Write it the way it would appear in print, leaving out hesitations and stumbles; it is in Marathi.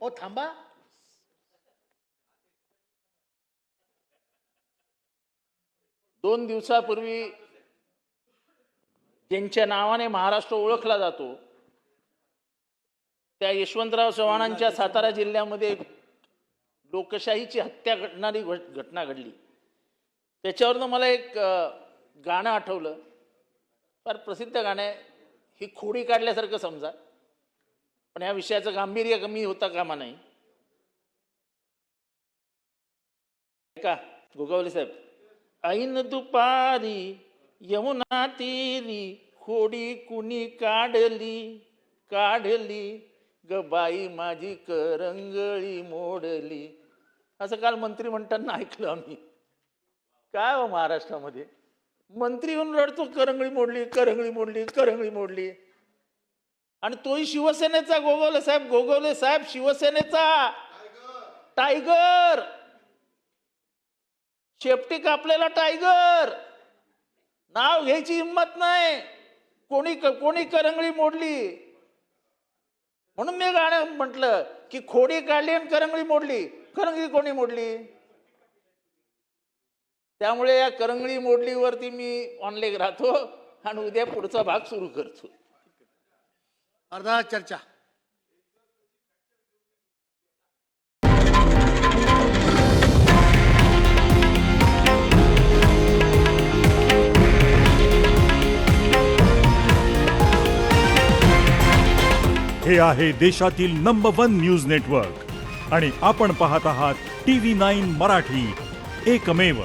अहो थांबा, दोन दिवसापूर्वी ज्यांच्या नावाने महाराष्ट्र ओळखला जातो त्या यशवंतराव चव्हाणांच्या सातारा जिल्ह्यामध्ये लोकशाहीची हत्या करणारी घटना घडली. त्याच्यावरनं मला एक गाणं आठवलं. फार प्रसिद्ध गाणं आहे. ही खोडी काढल्यासारखं समजा, पण या विषयाचं गांभीर्य कमी होता कामा नाही. का गोगावले साहेब, ऐन दुपारी यमुना तीरी खोडी कुणी काढली काढली ग बाई माझी करंगळी मोडली, असं काल मंत्री म्हणताना ऐकलं आम्ही. काय हो महाराष्ट्रामध्ये मंत्री येऊन रडतो करंगळी मोडली करंगळी मोडली करंगळी मोडली, आणि तोही शिवसेनेचा. गोगावले साहेब शिवसेनेचा टायगर, शेपटी कापलेला टायगर. नाव घ्यायची हिंमत नाही. कोणी करंगळी मोडली म्हणून मी गाणं म्हटलं की खोडी काढली आणि करंगळी मोडली. करंगळी कोणी मोडली? त्यामुळे या करंगळी मोडलीवरती मी ऑनलाईन राहतो आणि उद्या पुढचा भाग सुरू करतो. अर्धा चर्चा. हे आहे देशातील नंबर 1 न्यूज नेटवर्क आणि आपण पाहत आहात TV9 मराठी, एकमेव.